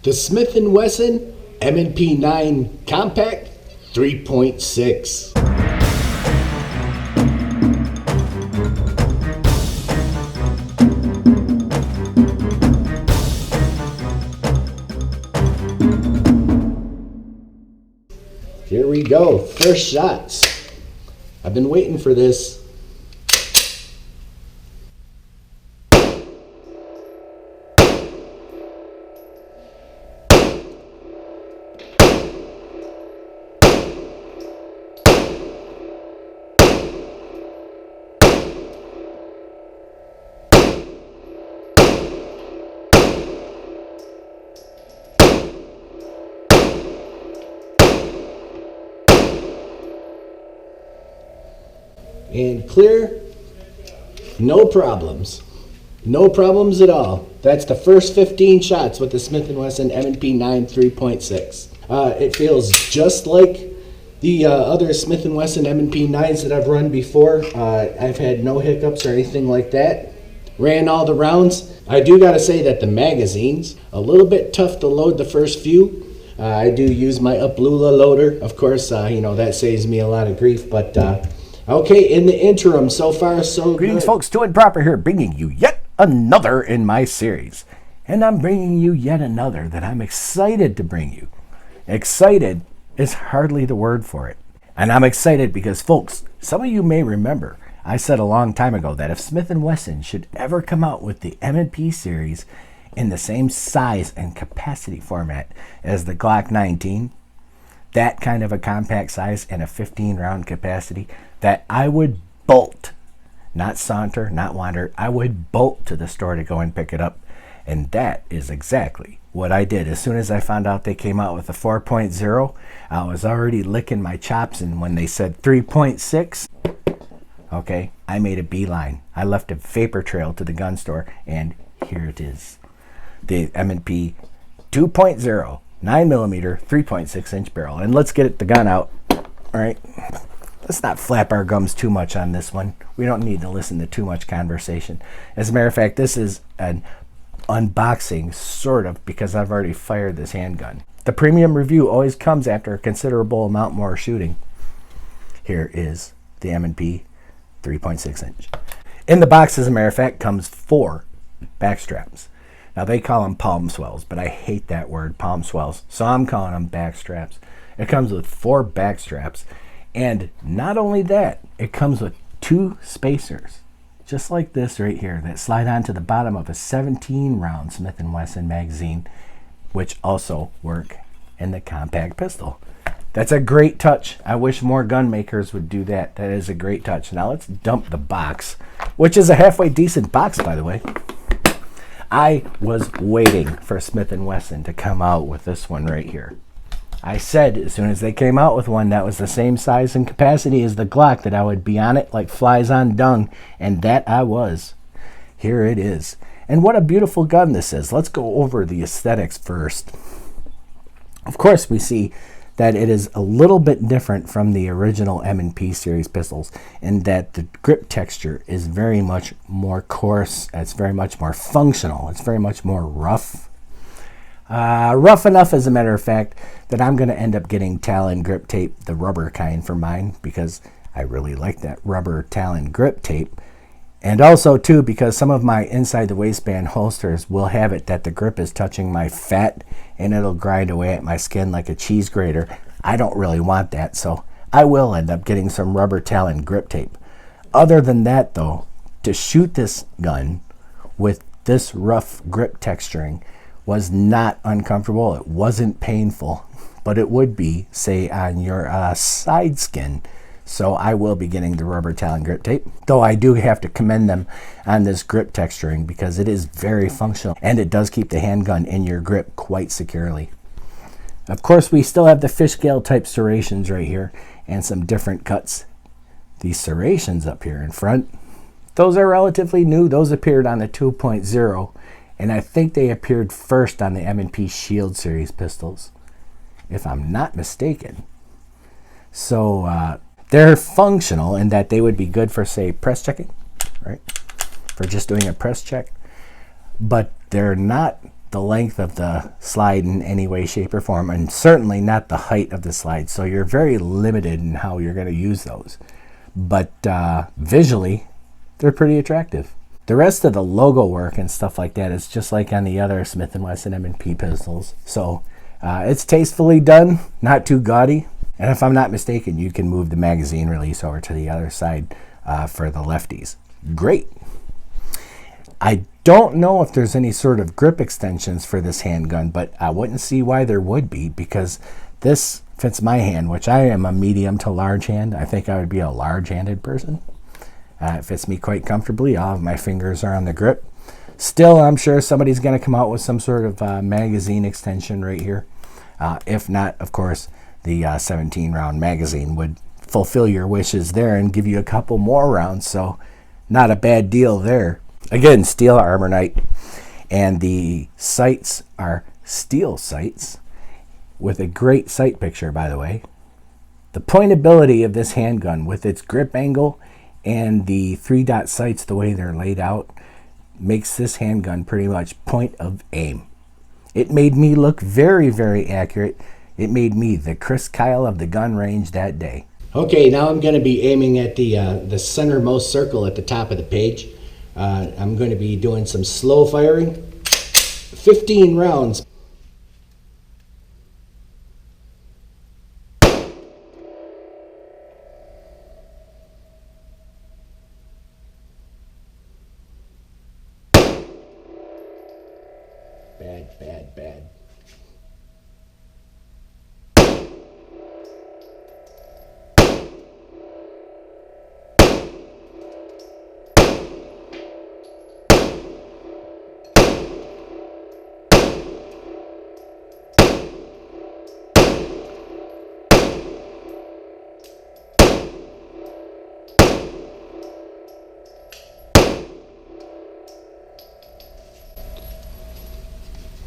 The Smith & Wesson M&P 9 Compact 3.6. Here we go, first shots. I've been waiting for this. And clear, no problems. No problems at all. That's the first 15 shots with the Smith & Wesson M&P 9 3.6. It feels just like the other Smith & Wesson M&P 9s that I've run before. I've had no hiccups or anything like that. Ran all the rounds. I do gotta say that the magazine's a little bit tough to load the first few. I do use my Uplula loader. Of course, that saves me a lot of grief, but okay, in the interim, so far so Greetings, good. folks. Stuart Proper here, bringing you yet another in my series. And I'm bringing you yet another that I'm excited to bring you. Excited is hardly the word for it. And I'm excited because, folks, some of you may remember I said a long time ago that if Smith & Wesson should ever come out with the M&P series in the same size and capacity format as the Glock 19, that kind of a compact size and a 15-round capacity, that I would bolt, not saunter, not wander, I would bolt to the store to go and pick it up. And that is exactly what I did. As soon as I found out they came out with a 4.0, I was already licking my chops, and when they said 3.6, okay, I made a beeline. I left a vapor trail to the gun store, and here it is. The M&P 2.0, 9mm, 3.6-inch barrel. And let's get the gun out, all right? Let's not flap our gums too much on this one. We don't need to listen to too much conversation. As a matter of fact, this is an unboxing, sort of, because I've already fired this handgun. The premium review always comes after a considerable amount more shooting. Here is the M&P 3.6-inch. In the box, as a matter of fact, comes 4 back straps. Now, they call them palm swells, but I hate that word, palm swells, so I'm calling them back straps. It comes with 4 back straps. And not only that, it comes with 2 spacers, just like this right here, that slide onto the bottom of a 17-round Smith & Wesson magazine, which also work in the compact pistol. That's a great touch. I wish more gun makers would do that. That is a great touch. Now let's dump the box, which is a halfway decent box, by the way. I was waiting for Smith & Wesson to come out with this one right here. I said as soon as they came out with one that was the same size and capacity as the Glock that I would be on it like flies on dung, and that I was. Here it is. And what a beautiful gun this is. Let's go over the aesthetics first. Of course, we see that it is a little bit different from the original M&P series pistols in that the grip texture is very much more coarse. It's very much more functional. It's very much more rough. Rough enough, as a matter of fact, that I'm going to end up getting Talon grip tape, the rubber kind, for mine, because I really like that rubber Talon grip tape. And also, too, because some of my inside the waistband holsters will have it that the grip is touching my fat, and it'll grind away at my skin like a cheese grater. I don't really want that, so I will end up getting some rubber Talon grip tape. Other than that, though, to shoot this gun with this rough grip texturing was not uncomfortable. It wasn't painful, but it would be, say, on your side skin. So I will be getting the rubber Talon grip tape, though I do have to commend them on this grip texturing because it is very functional and it does keep the handgun in your grip quite securely. Of course, we still have the fish scale type serrations right here and some different cuts. These serrations up here in front, those are relatively new. Those appeared on the 2.0. And I think they appeared first on the M&P Shield series pistols, if I'm not mistaken. So they're functional in that they would be good for, say, press checking, right? For just doing a press check. But they're not the length of the slide in any way, shape, or form, and certainly not the height of the slide. So you're very limited in how you're going to use those. But visually, they're pretty attractive. The rest of the logo work and stuff like that is just like on the other Smith & Wesson M&P pistols. So it's tastefully done, not too gaudy. And if I'm not mistaken, you can move the magazine release over to the other side for the lefties. Great. I don't know if there's any sort of grip extensions for this handgun, but I wouldn't see why there would be, because this fits my hand, which I am a medium to large hand. I think I would be a large-handed person. It fits me quite comfortably. All of my fingers are on the grip. Still, I'm sure somebody's going to come out with some sort of magazine extension right here. If not, of course, the 17-round magazine would fulfill your wishes there and give you a couple more rounds, so not a bad deal there. Again, steel armorite, and the sights are steel sights with a great sight picture, by the way. The pointability of this handgun with its grip angle and the 3-dot sights, the way they're laid out, makes this handgun pretty much point of aim. It made me look very, very accurate. It made me the Chris Kyle of the gun range that day. Okay, now I'm going to be aiming at the centermost circle at the top of the page. I'm going to be doing some slow firing. 15 rounds. Bad, bad, bad.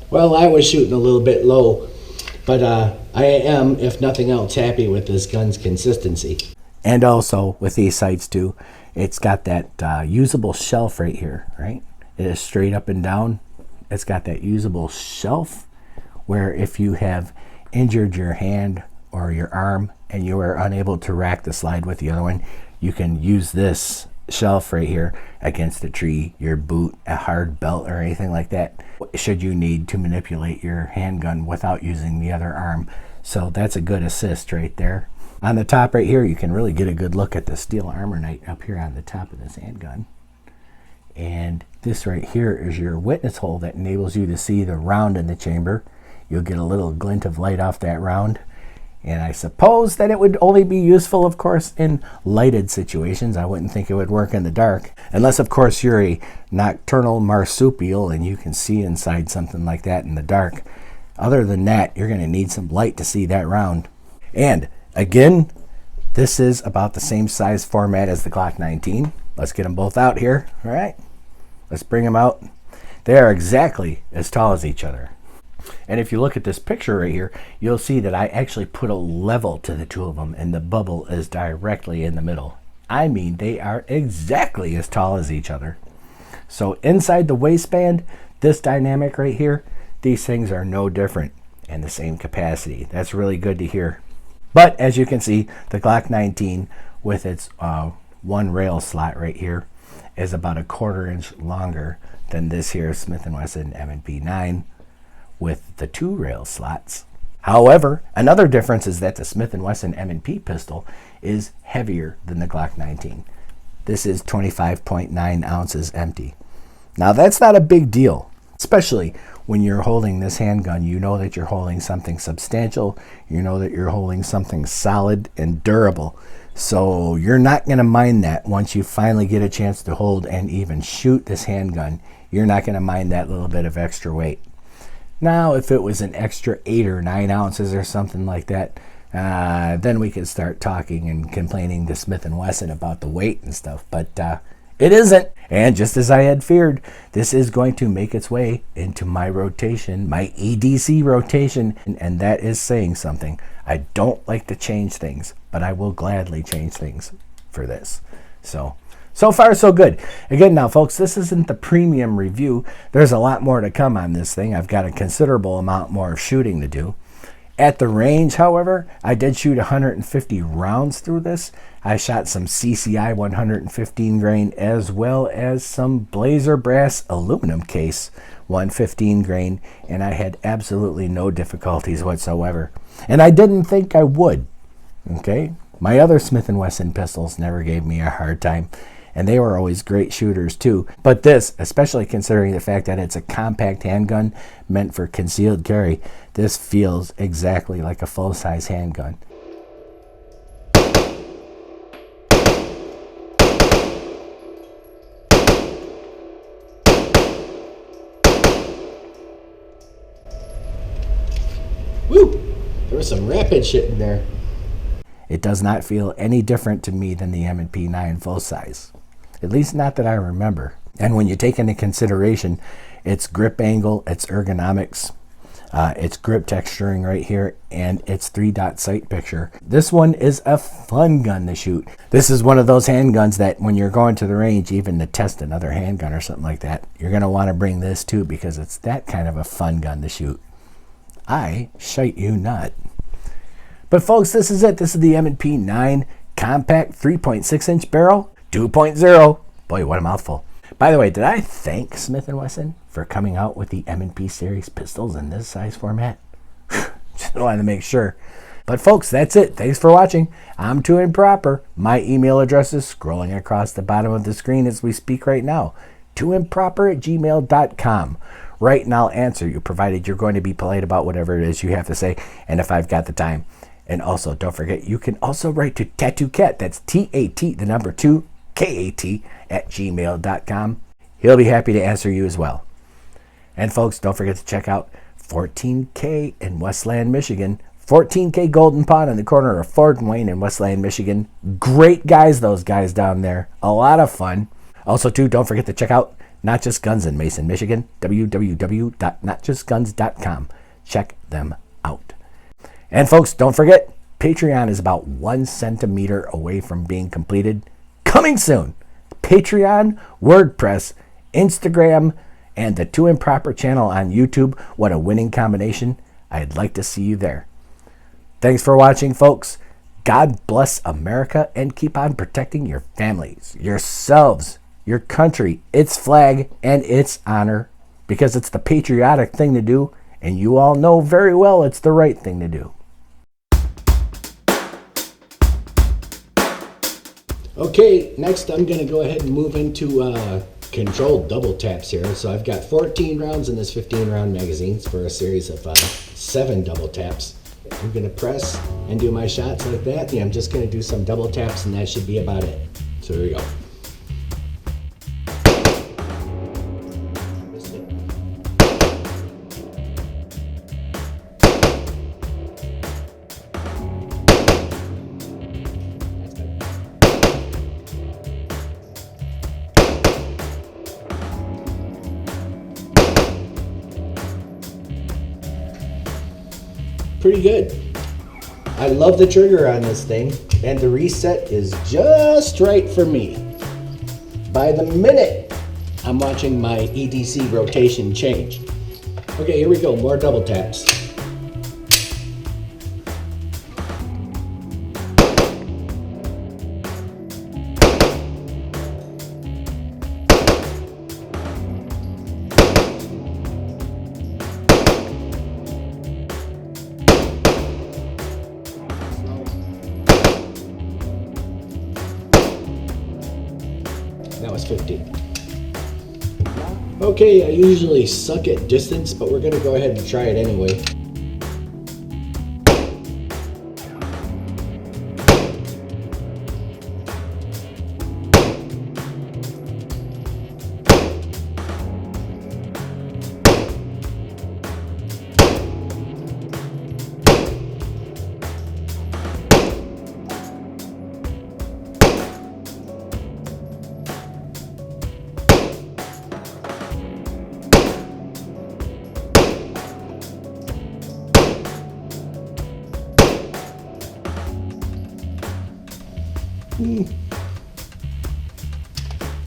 Well, I was shooting a little bit low, but I am, if nothing else, happy with this gun's consistency. And also with these sights too, it's got that usable shelf right here, right? It is straight up and down. It's got that usable shelf where if you have injured your hand or your arm and you are unable to rack the slide with the other one, you can use this shelf right here against a tree, your boot, a hard belt, or anything like that, should you need to manipulate your handgun without using the other arm. So that's a good assist right there. On the top right here, you can really get a good look at the steel armorite up here on the top of this handgun. And this right here is your witness hole that enables you to see the round in the chamber. You'll get a little glint of light off that round. And I suppose that it would only be useful, of course, in lighted situations. I wouldn't think it would work in the dark. Unless, of course, you're a nocturnal marsupial and you can see inside something like that in the dark. Other than that, you're going to need some light to see that round. And, again, this is about the same size format as the Glock 19. Let's get them both out here. All right? Let's bring them out. They are exactly as tall as each other. And if you look at this picture right here, you'll see that I actually put a level to the two of them, and the bubble is directly in the middle. I mean, they are exactly as tall as each other. So inside the waistband, this dynamic right here, these things are no different and the same capacity. That's really good to hear. But as you can see, the Glock 19 with its one rail slot right here is about a 1/4 inch longer than this here Smith & Wesson M&P 9 with the 2 rail slots. However, another difference is that the Smith & Wesson M&P pistol is heavier than the Glock 19. This is 25.9 ounces empty. Now that's not a big deal, especially when you're holding this handgun. You know that you're holding something substantial. You know that you're holding something solid and durable. So you're not going to mind that once you finally get a chance to hold and even shoot this handgun. You're not going to mind that little bit of extra weight. Now, if it was an extra 8 or 9 ounces or something like that, then we could start talking and complaining to Smith & Wesson about the weight and stuff. But it isn't. And just as I had feared, this is going to make its way into my rotation, my EDC rotation. And that is saying something. I don't like to change things, but I will gladly change things for this. So far, so good. Again, now, folks, this isn't the premium review. There's a lot more to come on this thing. I've got a considerable amount more of shooting to do. At the range, however, I did shoot 150 rounds through this. I shot some CCI 115 grain as well as some Blazer Brass aluminum case 115 grain, and I had absolutely no difficulties whatsoever. And I didn't think I would. Okay? My other Smith & Wesson pistols never gave me a hard time, and they were always great shooters too. But this, especially considering the fact that it's a compact handgun meant for concealed carry, this feels exactly like a full-size handgun. Woo! There was some rapid shit in there. It does not feel any different to me than the M&P 9 full-size. At least not that I remember. And when you take into consideration its grip angle, its ergonomics, its grip texturing right here, and its 3-dot sight picture, this one is a fun gun to shoot. This is one of those handguns that when you're going to the range, even to test another handgun or something like that, you're going to want to bring this too, because it's that kind of a fun gun to shoot. I shite you not. But folks, this is it. This is the M&P 9 compact 3.6-inch barrel 2.0. Boy, what a mouthful. By the way, did I thank Smith & Wesson for coming out with the M&P series pistols in this size format? Just wanted to make sure. But folks, that's it. Thanks for watching. I'm Too Improper. My email address is scrolling across the bottom of the screen as we speak right now. tooimproper@gmail.com. Write and I'll answer you, provided you're going to be polite about whatever it is you have to say, and if I've got the time. And also, don't forget, you can also write to Tattoo Cat. That's TAT, the number 2, KAT, @gmail.com. He'll be happy to answer you as well. And folks, don't forget to check out 14K in Westland, Michigan. 14K Golden Pond on the corner of Ford and Wayne in Westland, Michigan. Great guys, those guys down there. A lot of fun. Also, too, don't forget to check out Not Just Guns in Mason, Michigan. www.notjustguns.com. Check them out. And folks, don't forget, Patreon is about 1 centimeter away from being completed. Coming soon. Patreon, WordPress, Instagram, and the Too Improper channel on YouTube. What a winning combination. I'd like to see you there. Thanks for watching, folks. God bless America, and keep on protecting your families, yourselves, your country, its flag, and its honor, because it's the patriotic thing to do, and you all know very well it's the right thing to do. Okay, next I'm going to go ahead and move into controlled double taps here. So I've got 14 rounds in this 15 round magazine for a series of 7 double taps. I'm going to press and do my shots like that. And I'm just going to do some double taps, and that should be about it. So here we go. Pretty good. I love the trigger on this thing, and the reset is just right for me. By the minute, I'm watching my EDC rotation change. Okay, here we go, more double taps. That was 15. Okay, I usually suck at distance, but we're going to go ahead and try it anyway.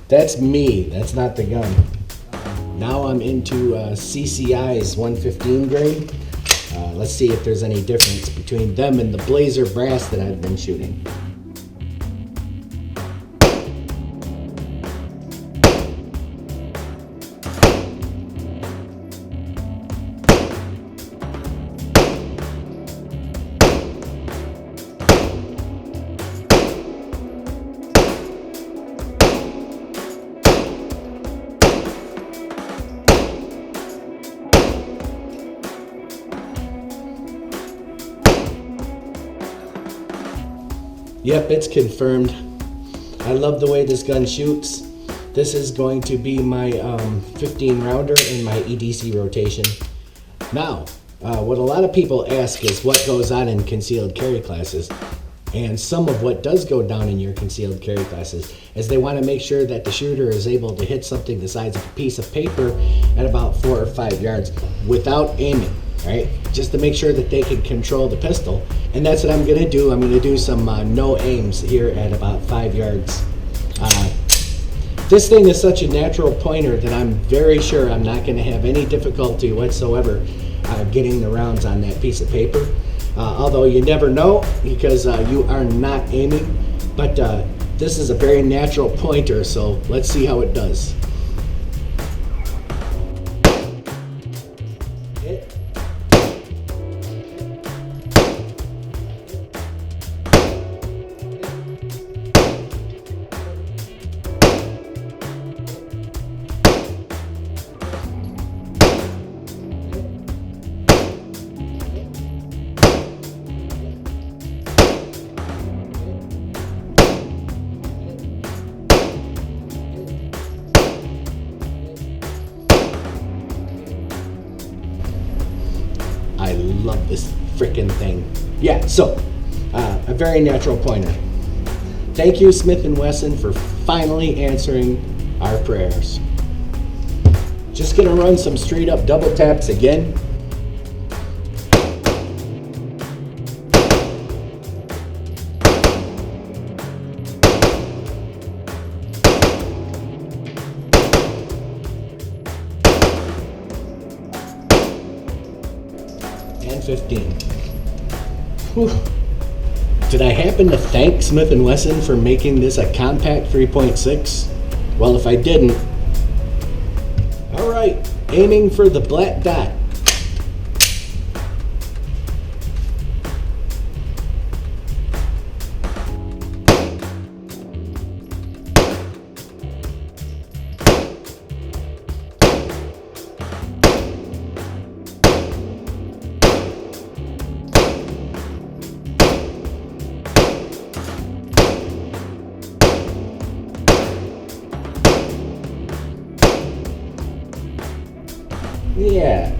That's me. That's not the gun. Now I'm into CCI's 115 grain. Let's see if there's any difference between them and the Blazer brass that I've been shooting. Yep, it's confirmed. I love the way this gun shoots. This is going to be my 15 rounder in my EDC rotation. Now, what a lot of people ask is what goes on in concealed carry classes. And some of what does go down in your concealed carry classes is they want to make sure that the shooter is able to hit something the size of a piece of paper at about 4 or 5 yards without aiming, right? Just to make sure that they can control the pistol. And that's what I'm going to do. I'm going to do some no aims here at about 5 yards. This thing is such a natural pointer that I'm very sure I'm not going to have any difficulty whatsoever getting the rounds on that piece of paper. Although you never know because you are not aiming. But this is a very natural pointer, so let's see how it does. I love this frickin' thing. Yeah, so, a very natural pointer. Thank you, Smith & Wesson, for finally answering our prayers. Just gonna run some straight up double taps again. And 15. Whew. Did I happen to thank Smith & Wesson for making this a compact 3.6? Well, if I didn't, all right, aiming for the black dot. Yeah,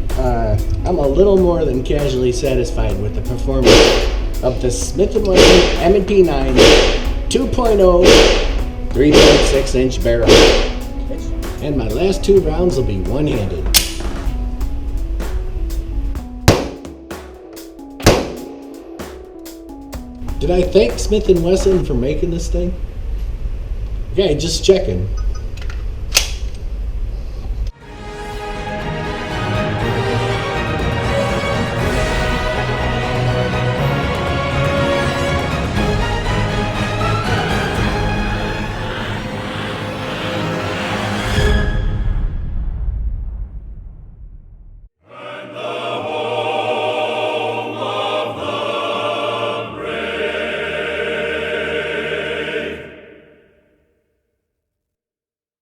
I'm a little more than casually satisfied with the performance of the Smith & Wesson M&P 9 2.0 3.6 inch barrel. And my last 2 rounds will be one-handed. Did I thank Smith & Wesson for making this thing? Okay, just checking.